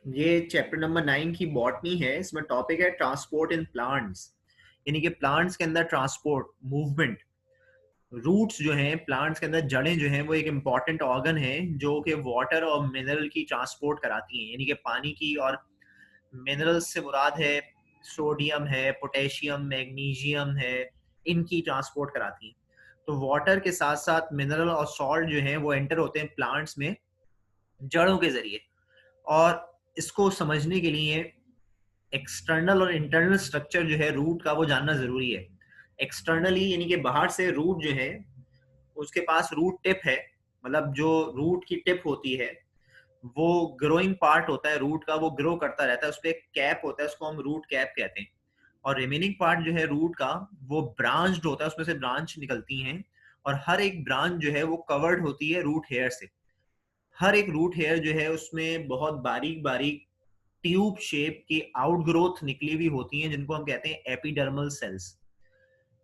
ये chapter number 9 की botany है। इसमें टॉपिक है ट्रांसपोर्ट इन प्लांट्स, यानी कि प्लांट्स के अंदर ट्रांसपोर्ट, मूवमेंट। रूट्स जो हैं प्लांट्स के अंदर, जड़ें जो हैं वो एक इम्पॉर्टेंट ऑर्गन है जो कि वाटर और मिनरल की ट्रांसपोर्ट कराती हैं, यानी कि पानी की। और मिनरल्स से मुराद है सोडियम है, पोटेशियम, मैग्नीशियम है, इनकी ट्रांसपोर्ट कराती हैं। तो वाटर के साथ साथ मिनरल और सॉल्ट जो हैं वो एंटर होते हैं प्लांट्स में जड़ों के जरिए। और इसको समझने के लिए एक्सटर्नल और इंटरनल स्ट्रक्चर जो है रूट का वो जानना जरूरी है। एक्सटर्नली यानी कि बाहर से रूट जो है उसके पास रूट टिप है, मतलब जो रूट की टिप होती है वो ग्रोइंग पार्ट होता है रूट का, वो ग्रो करता रहता है, उस पर एक कैप होता है, उसको हम रूट कैप कहते हैं। और रिमेनिंग पार्ट जो है रूट का वो ब्रांच्ड होता है, उसमें से ब्रांच निकलती हैं। और हर एक ब्रांच जो है वो कवर्ड होती है रूट हेयर से। हर एक रूट हेयर जो है उसमें बहुत बारीक बारीक ट्यूब शेप की आउटग्रोथ निकली हुई होती हैं, जिनको हम कहते हैं एपिडर्मल सेल्स।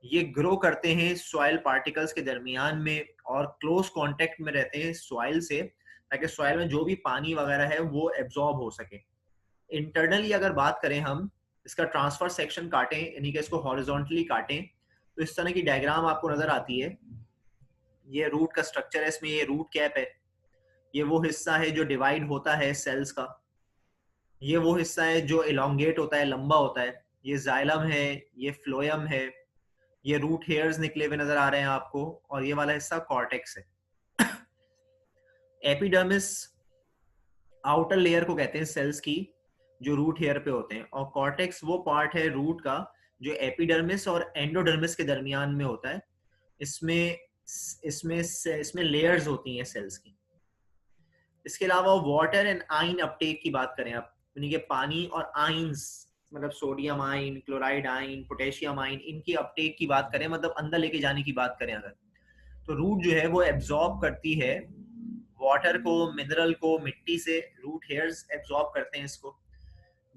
ये ग्रो करते हैं सॉइल पार्टिकल्स के दरमियान में और क्लोज कांटेक्ट में रहते हैं सॉइल से, ताकि सॉइल में जो भी पानी वगैरह है वो एब्जॉर्ब हो सके। इंटरनली अगर बात करें हम, इसका ट्रांसफर सेक्शन काटें, यानी कि इसको हॉरिजॉन्टली काटें, तो इस तरह की डायग्राम आपको नजर आती है। ये रूट का स्ट्रक्चर है, इसमें ये रूट कैप है, ये वो हिस्सा है जो डिवाइड होता है सेल्स का, ये वो हिस्सा है जो इलोंगेट होता है, लंबा होता है, ये जाइलम है, ये फ्लोयम है, ये रूट हेयर्स निकले हुए नजर आ रहे हैं आपको, और ये वाला हिस्सा कॉर्टेक्स है। एपिडर्मिस आउटर लेयर को कहते हैं सेल्स की, जो रूट हेयर पे होते हैं, और कॉर्टेक्स वो पार्ट है रूट का जो एपिडर्मिस और एंडोडर्मिस के दरमियान में होता है। इसमें इसमें इसमें लेयर्स होती हैं सेल्स की। इसके अलावा वाटर एंड आइन अपटेक की बात करें आप, यानी कि पानी और आइंस, मतलब सोडियम आइन, क्लोराइड आइन, पोटेशियम आइन, इनकी अपटेक की बात करें, मतलब अंदर लेके जाने की बात करें अगर, तो रूट जो है वो एब्जॉर्ब करती है वाटर को, मिनरल को मिट्टी से। रूट हेयर्स एब्जॉर्ब करते हैं इसको।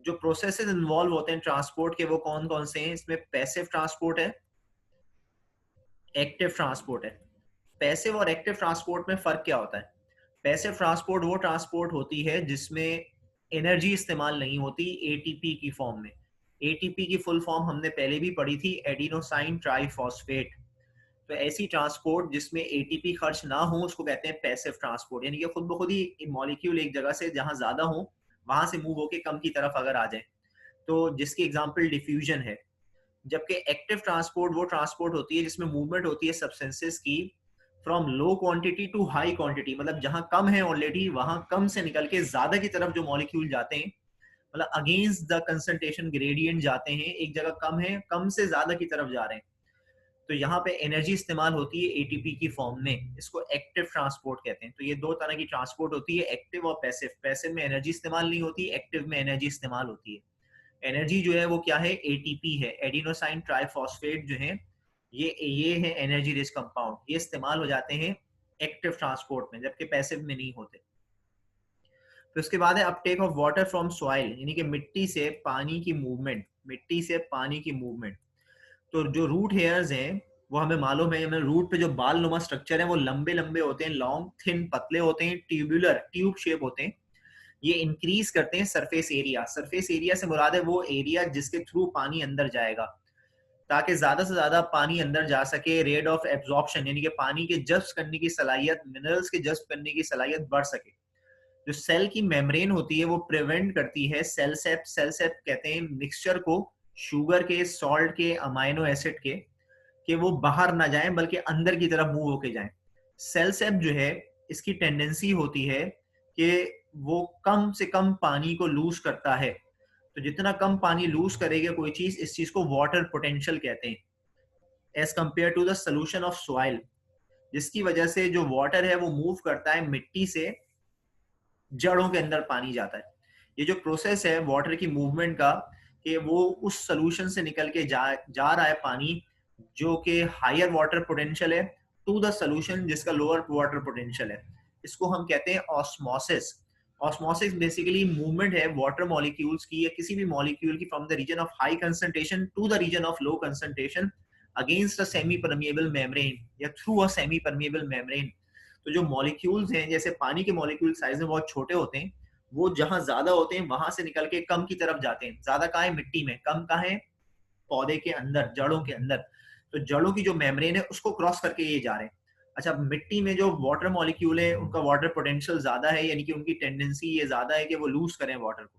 जो प्रोसेसेस इन्वॉल्व होते हैं ट्रांसपोर्ट के वो कौन कौन से हैं? इसमें पैसिव ट्रांसपोर्ट है, एक्टिव ट्रांसपोर्ट है। पैसिव और एक्टिव ट्रांसपोर्ट में फर्क क्या होता है? पैसिव ट्रांसपोर्ट वो ट्रांसपोर्ट होती है जिसमें एनर्जी इस्तेमाल नहीं होती एटीपी की फॉर्म में। एटीपी की फुल फॉर्म हमने पहले भी पढ़ी थी, एडिनोसाइन ट्राइफॉस्फेट। तो ऐसी ट्रांसपोर्ट जिसमें एटीपी खर्च ना हो उसको कहते हैं पैसिव ट्रांसपोर्ट, यानी कि खुद ब खुद ही मॉलिक्यूल एक जगह से जहां ज्यादा हो वहां से मूव होके कम की तरफ अगर आ जाए, तो जिसकी एग्जांपल डिफ्यूजन है। जबकि एक्टिव ट्रांसपोर्ट वो ट्रांसपोर्ट होती है जिसमें मूवमेंट होती है सब्सटेंसेस की from low quantity to high quantity, मतलब जहां कम है ऑलरेडी वहां कम से निकल के ज्यादा की तरफ जो मॉलिक्यूल जाते हैं, मतलब अगेंस्ट द कंसंट्रेशन ग्रेडियंट जाते हैं। एक जगह कम है, कम से ज्यादा की तरफ जा रहे हैं, तो यहाँ पे एनर्जी इस्तेमाल होती है एटीपी की फॉर्म में, इसको एक्टिव ट्रांसपोर्ट कहते हैं। तो ये दो तरह की ट्रांसपोर्ट होती है, एक्टिव और पैसिव। पैसिव में एनर्जी इस्तेमाल नहीं होती, एक्टिव में एनर्जी इस्तेमाल होती है। एनर्जी जो है वो क्या है? एटीपी है, एडिनोसाइन ट्राइफॉस्फेट जो है, ये है एनर्जी रिच कंपाउंड, ये इस्तेमाल हो जाते हैं एक्टिव ट्रांसपोर्ट में, जबकि पैसिव में नहीं होते। तो उसके बाद है Uptake of water from soil, यानी कि मिट्टी से पानी की मूवमेंट। मिट्टी से पानी की मूवमेंट, तो जो रूट हेयर्स हैं वो हमें मालूम है, हमें रूट पे जो बाल नुमा स्ट्रक्चर है वो लंबे लंबे होते हैं, लॉन्ग थिन पतले होते हैं, ट्यूबुलर ट्यूब शेप होते हैं। ये इंक्रीज करते हैं सरफेस एरिया। सरफेस एरिया से मुराद है वो एरिया जिसके थ्रू पानी अंदर जाएगा, ताकि ज्यादा से ज्यादा पानी अंदर जा सके। रेट ऑफ एब्जॉर्प्शन, यानी कि पानी के जब्त करने की सलाहियत, मिनरल्स के जब्त करने की सलाहियत बढ़ सके। जो सेल की मेम्ब्रेन होती है वो प्रिवेंट करती है सेल सेप, सेल सेप कहते हैं मिक्सचर को, शुगर के, सॉल्ट के, अमाइनो एसिड के, कि वो बाहर ना जाएं बल्कि अंदर की तरफ मूव होके जाएं। सेल सेप जो है इसकी टेंडेंसी होती है कि वो कम से कम पानी को लूज करता है। तो जितना कम पानी लूज करेगा कोई चीज, इस चीज को वाटर पोटेंशियल कहते हैं, as compare to the solution of soil. जिसकी वजह से जो वाटर है वो मूव करता है मिट्टी से, जड़ों के अंदर पानी जाता है। ये जो प्रोसेस है वाटर की मूवमेंट का, कि वो उस सोल्यूशन से निकल के जा रहा है पानी जो कि हायर वाटर पोटेंशियल है, टू द सोल्यूशन जिसका लोअर वाटर पोटेंशियल है। इसको हम कहते हैं ऑस्मोसिस। ऑस्मोसिस बेसिकली मूवमेंट है वाटर मॉलिक्यूल्स की, या किसी भी मॉलिक्यूल की, from the region of high concentration to the region of low concentration against a semi permeable membrane या through a semi permeable membrane. तो जो मॉलिक्यूल्स हैं, जैसे पानी के मॉलिक्यूल साइज में बहुत छोटे होते हैं, वो जहां ज्यादा होते हैं वहां से निकल के कम की तरफ जाते हैं। ज्यादा कहाँ है? मिट्टी में। कम कहाँ है? पौधे के अंदर, जड़ों के अंदर। तो जड़ों की जो मेम्ब्रेन है उसको क्रॉस करके ये जा रहे हैं। अच्छा, मिट्टी में जो वाटर मॉलिक्यूल है उनका वाटर पोटेंशियल ज्यादा है, यानी कि उनकी टेंडेंसी ये ज्यादा है कि वो लूज करें वाटर को।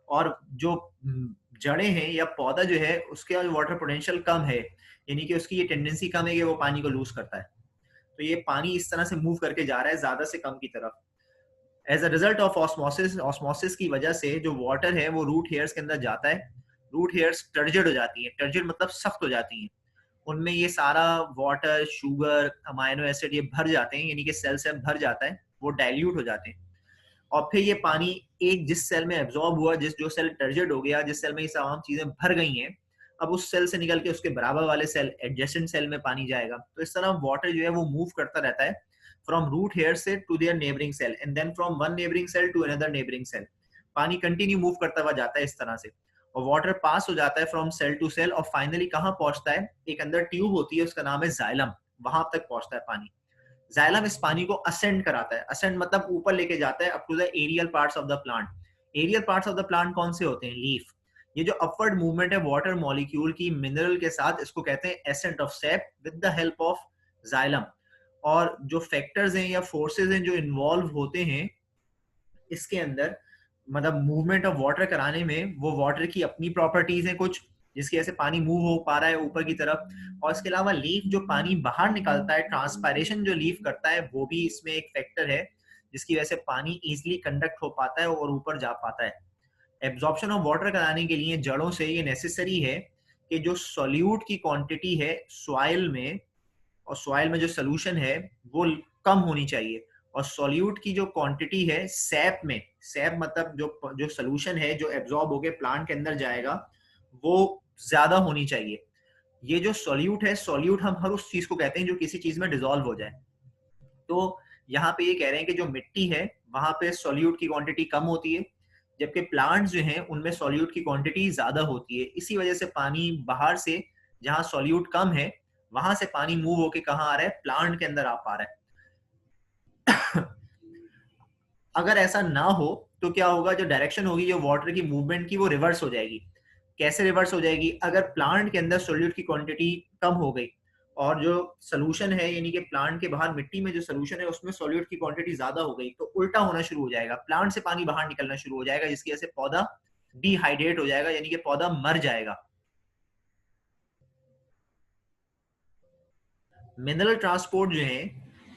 और जो जड़ें हैं या पौधा जो है उसके वाटर पोटेंशियल कम है, यानी कि उसकी ये टेंडेंसी कम है कि वो पानी को लूज करता है। तो ये पानी इस तरह से मूव करके जा रहा है ज्यादा से कम की तरफ। As a result of osmosis, osmosis की वजह से जो वाटर है वो रूट हेयर्स के अंदर जाता है। रूट हेयर्स टर्जिड हो जाती है। टर्जिड मतलब सख्त हो जाती है। उनमें ये सारा वाटर, शुगर, अमाइनो एसिड ये भर जाते हैं, यानी कि सेल से भर जाता है, वो डाइल्यूट हो जाते हैं। और फिर ये पानी एक जिस सेल में एब्जॉर्ब हुआ, जो सेल टर्जिड हो गया, जिस सेल में ये तमाम चीजें भर गई हैं, अब उस सेल से निकल के उसके बराबर वाले सेल, एडजेसेंट सेल में पानी जाएगा। तो इस तरह वाटर जो है वो मूव करता रहता है फ्रॉम रूट हेयर से to their neighbouring cell, and then from one neighbouring cell to another neighbouring cell. पानी कंटिन्यू मूव करता हुआ जाता है इस तरह से। और वाटर पास हो जाता है फ्रॉम सेल टू सेल, और फाइनली कहाँ पहुंचता है? एक अंदर ट्यूब होती है, उसका नाम है जाइलम, वहां तक पहुंचता है पानी। जाइलम इस पानी को असेंड कराता है। असेंड मतलब ऊपर लेके जाता है, up to the aerial parts of the plant. Aerial parts of the plant कौन से होते हैं? लीफ। ये जो अपवर्ड मूवमेंट है वाटर मॉलिक्यूल की मिनरल के साथ, इसको कहते हैं ascent of sap with the help of xylem. और जो फैक्टर्स हैं या फोर्सेस हैं जो इन्वॉल्व होते हैं इसके अंदर, मतलब मूवमेंट ऑफ वाटर कराने में, वो वाटर की अपनी प्रॉपर्टीज हैं कुछ, जिसकी वजह से पानी मूव हो पा रहा है ऊपर की तरफ। और इसके अलावा लीफ जो पानी बाहर निकालता है, ट्रांसपायरेशन जो लीफ करता है, वो भी इसमें एक फैक्टर है जिसकी वजह से पानी इजिली कंडक्ट हो पाता है और ऊपर जा पाता है। एब्जॉर्प्शन ऑफ वाटर कराने के लिए जड़ों से ये नेसेसरी है कि जो सॉल्यूट की क्वांटिटी है सॉइल में, और सॉइल में जो सोल्यूशन है वो कम होनी चाहिए। और सॉल्यूट की जो क्वांटिटी है सैप में, सैप मतलब जो जो सोल्यूशन है जो एब्जॉर्ब होके प्लांट के अंदर जाएगा, वो ज्यादा होनी चाहिए। ये जो सॉल्यूट है, सॉल्यूट हम हर उस चीज को कहते हैं जो किसी चीज में डिसॉल्व हो जाए। तो यहाँ पे ये कह रहे हैं कि जो मिट्टी है वहां पे सॉल्यूट की क्वांटिटी कम होती है, जबकि प्लांट्स जो हैं उनमें सॉल्यूट की क्वांटिटी ज्यादा होती है। इसी वजह से पानी बाहर से, जहाँ सॉल्यूट कम है, वहां से पानी मूव होके कहाँ आ रहा है? प्लांट के अंदर आ पा रहा है। अगर ऐसा ना हो तो क्या होगा? जो डायरेक्शन होगी जो वाटर की मूवमेंट की, वो रिवर्स हो जाएगी। कैसे रिवर्स हो जाएगी? अगर प्लांट के अंदर सोल्यूट की क्वांटिटी कम हो गई और जो सोल्यूशन है, यानी कि प्लांट के बाहर मिट्टी में जो सोल्यूशन है उसमें सोल्यूट की क्वांटिटी ज्यादा हो गई, तो उल्टा होना शुरू हो जाएगा, प्लांट से पानी बाहर निकलना शुरू हो जाएगा, जिसकी वजह से पौधा डिहाइड्रेट हो जाएगा, यानी कि पौधा मर जाएगा। मिनरल ट्रांसपोर्ट जो है,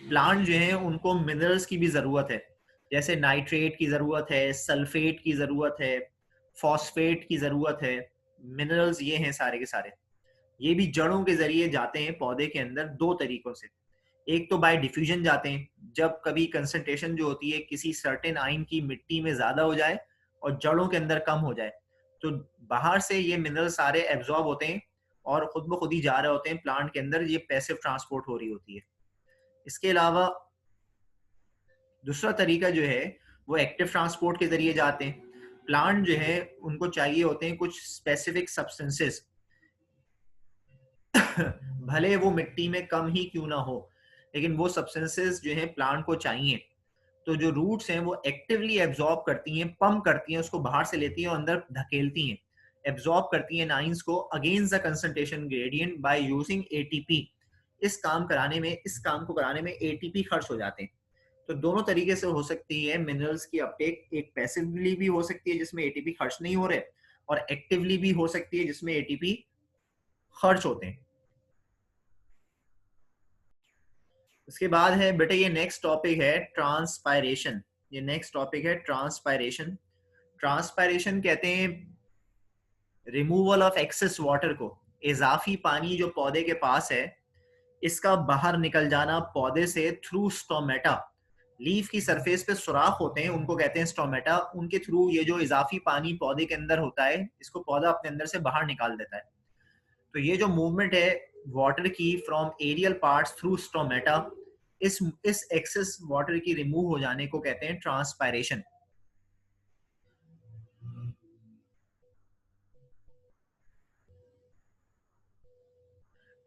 प्लांट जो है उनको मिनरल्स की भी जरूरत है। जैसे नाइट्रेट की जरूरत है, सल्फेट की जरूरत है, फॉस्फेट की जरूरत है। मिनरल्स ये हैं सारे के सारे। ये भी जड़ों के जरिए जाते हैं पौधे के अंदर दो तरीकों से। एक तो बाय डिफ्यूजन जाते हैं, जब कभी कंसंट्रेशन जो होती है किसी सर्टेन आयन की मिट्टी में ज्यादा हो जाए और जड़ों के अंदर कम हो जाए, तो बाहर से ये मिनरल सारे एब्जॉर्ब होते हैं और खुद ब खुद ही जा रहे होते हैं प्लांट के अंदर, ये पैसिव ट्रांसपोर्ट हो रही होती है। इसके अलावा दूसरा तरीका जो है वो एक्टिव ट्रांसपोर्ट के जरिए जाते हैं। प्लांट जो है उनको चाहिए होते हैं कुछ स्पेसिफिक सब्सटेंसेस, भले वो मिट्टी में कम ही क्यों ना हो, लेकिन वो सब्सटेंसेस जो है प्लांट को चाहिए। तो जो रूट्स हैं वो एक्टिवली एब्जॉर्ब करती हैं, पंप करती हैं, उसको बाहर से लेती हैं और अंदर धकेलती हैं, एब्जॉर्ब करती हैं नाइन्स को against the concentration gradient by using ATP. इस काम को कराने में एटीपी खर्च हो जाते हैं। तो दोनों तरीके से हो सकती है मिनरल्स की अपटेक, एक पैसिवली भी हो सकती है जिसमें एटीपी खर्च नहीं हो रहे, और एक्टिवली भी हो सकती है जिसमें एटीपी खर्च होते हैं। उसके बाद है बेटा ये नेक्स्ट टॉपिक है ट्रांसपायरेशन। ये नेक्स्ट टॉपिक है ट्रांसपायरेशन। ट्रांसपायरेशन कहते हैं रिमूवल ऑफ एक्सेस वाटर को, इजाफी पानी जो पौधे के पास है इसका बाहर निकल जाना पौधे से थ्रू स्टोमेटा। लीफ की सरफेस पे सुराख होते हैं, उनको कहते हैं स्टोमेटा। उनके थ्रू ये जो इजाफी पानी पौधे के अंदर होता है इसको पौधा अपने अंदर से बाहर निकाल देता है। तो ये जो मूवमेंट है वाटर की from aerial parts through stomata, इस एक्सेस वाटर की रिमूव हो जाने को कहते हैं ट्रांसपायरेशन।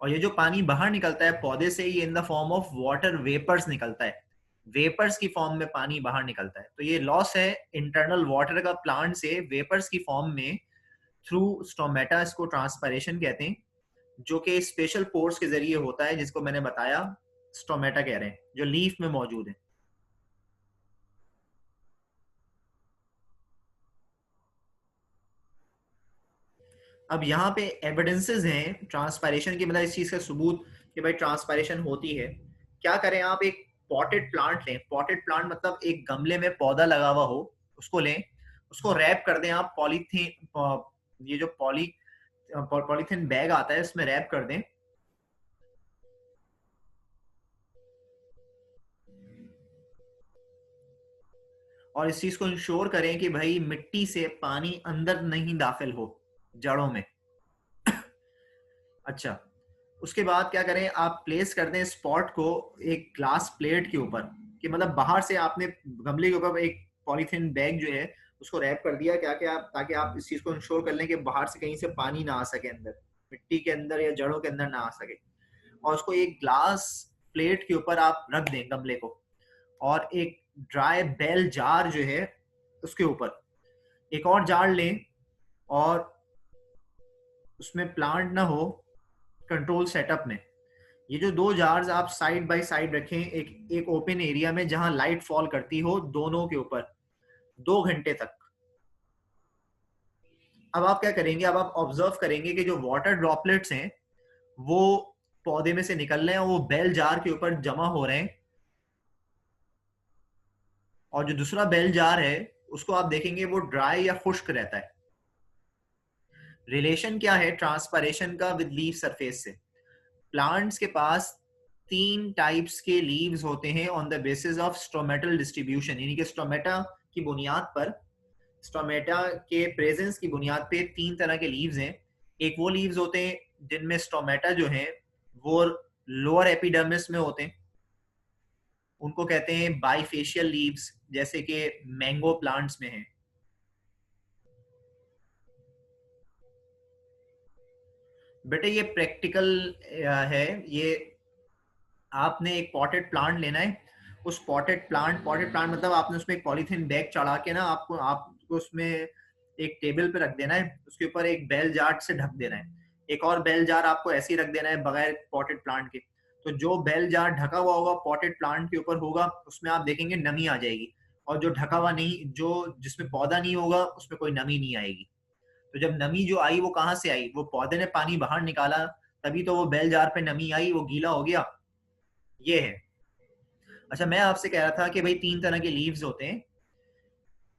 और ये जो पानी बाहर निकलता है पौधे से, ये in the form of water vapours निकलता है। वेपर्स की फॉर्म में पानी बाहर निकलता है। तो ये लॉस है इंटरनल वाटर का प्लांट से वेपर्स की फॉर्म में थ्रू स्टोमेटा, इसको ट्रांसपायरेशन कहते हैं, जो कि स्पेशल पोर्स के जरिए होता है, जिसको मैंने बताया स्टोमेटा कह रहे हैं, जो लीफ में मौजूद है। अब यहाँ पे एविडेंसेस हैं ट्रांसपायरेशन की, मतलब इस चीज का सबूत कि भाई ट्रांसपायरेशन होती है। क्या करें, आप एक पॉटेड प्लांट लें, पॉटेड प्लांट मतलब एक गमले में पौधा लगा हुआ हो, उसको लें, उसको रैप कर दें आप पॉलीथीन, ये जो पॉलीथीन बैग आता है उसमें रैप कर दें, और इस चीज को इंश्योर करें कि भाई मिट्टी से पानी अंदर नहीं दाखिल हो जड़ों में। अच्छा, उसके बाद क्या करें, आप प्लेस कर दें स्पॉट को एक ग्लास प्लेट के ऊपर, कि मतलब बाहर से आपने गमले के ऊपर एक पॉलीथीन बैग जो है उसको रैप कर दिया, क्या क्या, ताकि आप इस चीज को इंश्योर कर लें कि बाहर से कहीं से पानी ना आ सके अंदर, मिट्टी के अंदर या जड़ों के अंदर ना आ सके। और उसको एक ग्लास प्लेट के ऊपर आप रख दें गमले को, और एक ड्राई बेल जार जो है उसके ऊपर एक और जार लें, और उसमें प्लांट ना हो, कंट्रोल सेटअप में। ये जो दो जार्स आप साइड बाय साइड रखें, एक एक ओपन एरिया में जहां लाइट फॉल करती हो दोनों के ऊपर 2 घंटे तक। अब आप क्या करेंगे, अब आप ऑब्जर्व करेंगे कि जो वाटर ड्रॉपलेट्स हैं वो पौधे में से निकल रहे हैं, और वो बेल जार के ऊपर जमा हो रहे हैं, और जो दूसरा बेल जार है उसको आप देखेंगे वो ड्राई या खुश्क रहता है। रिलेशन क्या है ट्रांसपायरेशन का विद लीफ सरफेस से? प्लांट्स के पास 3 टाइप्स के लीव्स होते हैं on the basis of stomatal distribution, यानी कि स्टोमेटा की बुनियाद पर, स्टोमेटा के प्रेजेंस की बुनियाद पे 3 तरह के लीव्स हैं। एक वो लीव्स होते हैं जिनमें स्टोमेटा जो है वो लोअर एपिडर्मिस में होते हैं, उनको कहते हैं बाइफेशियल लीव्स, जैसे कि मैंगो प्लांट्स में है। बेटे ये प्रैक्टिकल है ये। आपने एक पॉटेड प्लांट लेना है, उस पॉटेड प्लांट मतलब आपने उसमें एक पॉलीथीन बैग चढ़ा के ना, आपको उसमें एक टेबल पे रख देना है, उसके ऊपर एक बेल जार से ढक देना है, एक और बेल जार आपको ऐसे ही रख देना है बगैर पॉटेड प्लांट के। तो जो बेल जार ढका हुआ होगा पॉटेड प्लांट के ऊपर होगा, उसमें आप देखेंगे नमी आ जाएगी, और जो ढका हुआ नहीं, जो जिसमें पौधा नहीं होगा उसमें कोई नमी नहीं आएगी। तो जब नमी जो आई वो कहाँ से आई, वो पौधे ने पानी बाहर निकाला, तभी तो वो बेल जार पे नमी आई, वो गीला हो गया। ये है। अच्छा, मैं आपसे कह रहा था कि भाई 3 तरह के लीव्स होते हैं।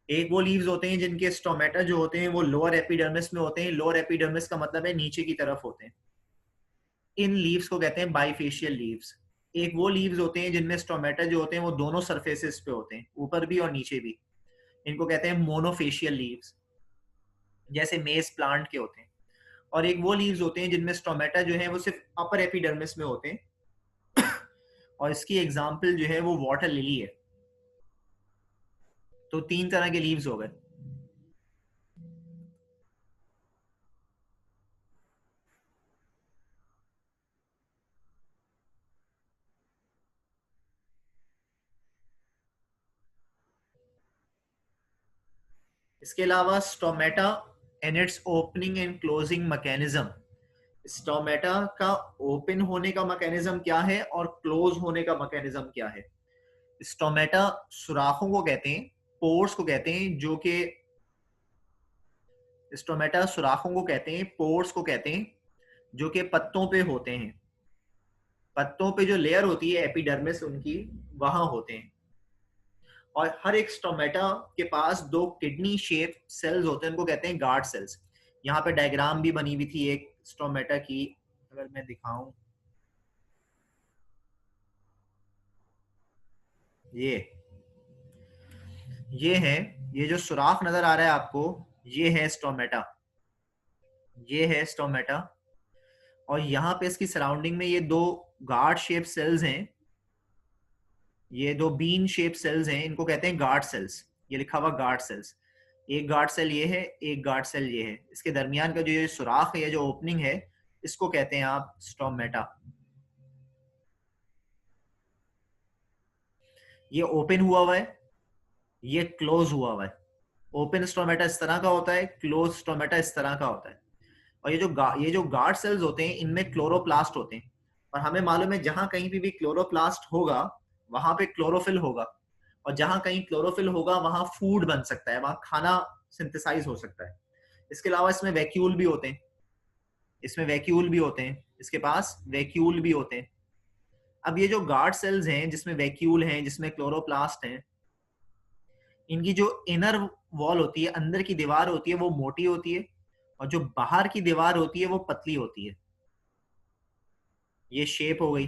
एक वो लीव्स होते हैं जिनके स्टोमेटा जो होते हैं वो लोअर एपिडर्मिस में होते हैं, लोअर एपिडर्मिस का मतलब है नीचे की तरफ होते हैं, इन लीव्स को कहते हैं बाइफेशियल लीव्स। एक वो लीव्स होते हैं जिनमें स्टोमेटा जो होते हैं वो दोनों सरफेसेस पे होते हैं, ऊपर भी और नीचे भी, इनको कहते हैं मोनोफेशियल लीव्स, जैसे मेज प्लांट के होते हैं। और एक वो लीव्स होते हैं जिनमें स्टोमेटा जो है वो सिर्फ अपर एपिडर्मिस में होते हैं, और इसकी एग्जाम्पल जो है वो वाटर लिली है। तो 3 तरह के लीव्स हो गए। इसके अलावा stomata and it's opening and closing mechanism, stomata का ओपन होने का मैकेनिज्म क्या है और क्लोज होने का मैकेनिज्म क्या है। स्टोमेटा सुराखों को कहते हैं, पोर्स को कहते हैं, जो कि स्टोमेटा सुराखों को कहते हैं, पोर्स को कहते हैं, जो कि पत्तों पे होते हैं। पत्तों पे जो लेयर होती है एपिडर्मिस उनकी, वहां होते हैं। और हर एक स्टोमेटा के पास 2 किडनी शेप सेल्स होते हैं, उनको कहते हैं गार्ड सेल्स। यहाँ पे डायग्राम भी बनी हुई थी एक स्टोमेटा की, अगर मैं दिखाऊं, ये ये है, ये जो सुराख नजर आ रहा है आपको, ये है स्टोमेटा, ये है स्टोमेटा। और यहाँ पे इसकी सराउंडिंग में ये 2 गार्ड शेप सेल्स हैं, ये 2 बीन शेप सेल्स हैं, इनको कहते हैं गार्ड सेल्स। ये लिखा हुआ गार्ड सेल्स, एक गार्ड सेल ये है, एक गार्ड सेल ये है, इसके दरमियान का जो ये सुराख है, जो ओपनिंग है, इसको कहते हैं आप स्टोमेटा। ये ओपन हुआ है, ये क्लोज हुआ है। ओपन स्टोमेटा इस तरह का होता है, क्लोज स्टोमेटा इस तरह का होता है। और ये जो गार्ड सेल्स होते हैं इनमें क्लोरोप्लास्ट होते हैं, और हमें मालूम है जहां कहीं भी क्लोरोप्लास्ट होगा वहां पे क्लोरोफिल होगा, और जहां कहीं क्लोरोफिल होगा वहां फूड बन सकता है, वहां खाना सिंथेसाइज हो सकता है। इसके अलावा इसमें वैक्यूल भी होते हैं, इसमें वैक्यूल भी होते हैं, इसके पास वैक्यूल भी होते हैं। अब ये जो गार्ड सेल्स हैं जिसमें वैक्यूल हैं, जिसमें क्लोरोप्लास्ट हैं, इनकी जो इनर वॉल होती है, अंदर की दीवार होती है, वो मोटी होती है, और जो बाहर की दीवार होती है वो पतली होती है। ये शेप हो गई।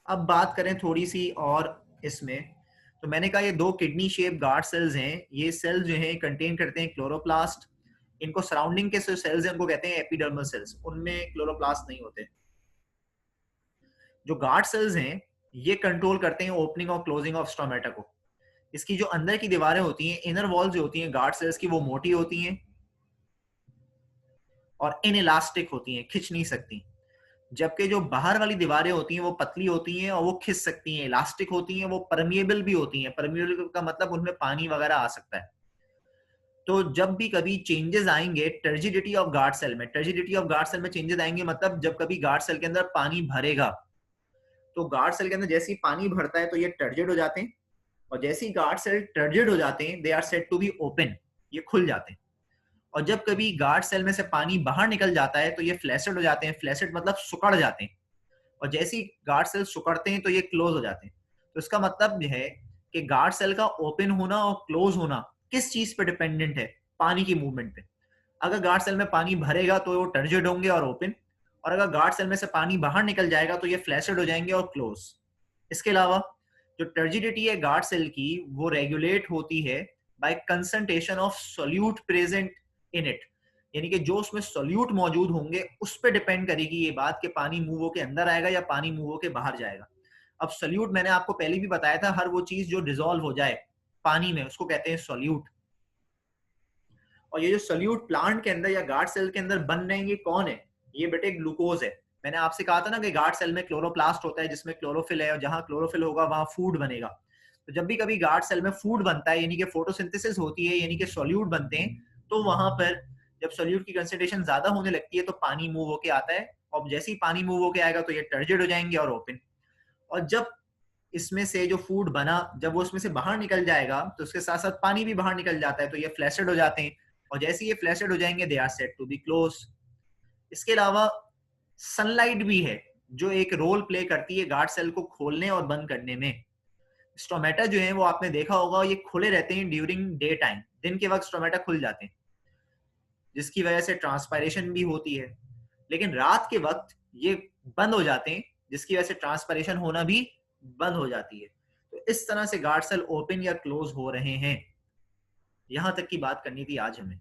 अब बात करें थोड़ी सी और इसमें, तो मैंने कहा ये दो किडनी शेप गार्ड सेल्स हैं, ये सेल्स जो हैं कंटेन करते हैं क्लोरोप्लास्ट। इनको सराउंडिंग के जो सेल्स हैं उनको कहते हैं एपिडर्मल सेल्स, उनमें क्लोरोप्लास्ट नहीं होते। जो गार्ड सेल्स हैं ये कंट्रोल करते हैं ओपनिंग और क्लोजिंग ऑफ स्टोमेटा को। इसकी जो अंदर की दीवारें होती हैं, इनर वॉल्स जो होती हैं गार्ड सेल्स की, वो मोटी होती हैं और इनइलास्टिक होती हैं, खिंच नहीं सकती। जबकि जो बाहर वाली दीवारें होती हैं वो पतली होती हैं और वो खिंच सकती हैं, इलास्टिक होती हैं, वो परमिएबल भी होती हैं। परमिएबल का मतलब उनमें पानी वगैरह आ सकता है। तो जब भी कभी चेंजेस आएंगे टर्जिडिटी ऑफ गार्ड सेल में, टर्जिडिटी ऑफ गार्ड सेल में चेंजेस आएंगे मतलब जब कभी गार्ड सेल के अंदर पानी भरेगा, तो गार्ड सेल के अंदर जैसे ही पानी भरता है तो ये टर्जिड हो जाते हैं, और जैसे ही गार्ड सेल टर्जिड हो जाते हैं they are said to be open, ये खुल जाते हैं। और जब कभी गार्ड सेल में से पानी बाहर निकल जाता है तो ये फ्लैसिड हो जाते हैं, फ्लैसिड मतलब सुकड़ जाते हैं, और जैसे ही गार्ड सेल सुकड़ते हैं तो ये क्लोज हो जाते हैं। तो इसका मतलब यह है कि गार्ड सेल का ओपन होना और क्लोज होना किस चीज पे डिपेंडेंट है? पानी की मूवमेंट पे। अगर गार्ड सेल में पानी भरेगा तो वो टर्जिड होंगे और ओपन, और अगर गार्ड सेल में से पानी बाहर निकल जाएगा तो ये फ्लैसिड हो जाएंगे और क्लोज। इसके अलावा जो टर्जिडिटी है गार्ड सेल की वो रेगुलेट होती है by concentration of solute present in it, यानी कि जो उसमें सोल्यूट मौजूद होंगे उस पर डिपेंड करेगी ये बात कि पानी मूव होके अंदर आएगा या पानी मूव होके बाहर जाएगा। अब सोल्यूट मैंने आपको पहले भी बताया था, हर वो चीज जो डिसॉल्व हो जाए पानी में उसको कहते हैं सोल्यूट। और ये जो सोल्यूट प्लांट के अंदर या गार्ड सेल के अंदर बन रहे हैं ये कौन है? ये बेटे ग्लूकोज है। मैंने आपसे कहा था ना कि गार्ड सेल में क्लोरोप्लास्ट होता है जिसमें क्लोरोफिल है, और जहां क्लोरोफिल होगा वहां फूड बनेगा। तो जब भी कभी गार्ड सेल में फूड बनता है यानी कि फोटोसिंथेसिस होती है, यानी कि सोल्यूट बनते हैं, तो वहां पर जब सोल्यूट की कंसेंट्रेशन ज्यादा होने लगती है तो पानी मूव होके आता है, और जैसे ही पानी मूव होके आएगा तो ये टर्जिड हो जाएंगे और ओपन। और जब इसमें से जो फूड बना जब वो उसमें से बाहर निकल जाएगा तो उसके साथ साथ पानी भी बाहर निकल जाता है, तो ये फ्लैसिड हो जाते हैं, और जैसे ये फ्लैसिड हो जाएंगे they are said to be close. इसके अलावा सनलाइट भी है जो एक रोल प्ले करती है गार्ड सेल को खोलने और बंद करने में। स्टोमेटा जो है वो आपने देखा होगा ये खुले रहते हैं ड्यूरिंग डे टाइम, दिन के वक्त स्टोमेटा खुल जाते हैं जिसकी वजह से ट्रांसपायरेशन भी होती है, लेकिन रात के वक्त ये बंद हो जाते हैं जिसकी वजह से ट्रांसपायरेशन होना भी बंद हो जाती है। तो इस तरह से गार्ड सेल ओपन या क्लोज हो रहे हैं। यहां तक की बात करनी थी आज हमें।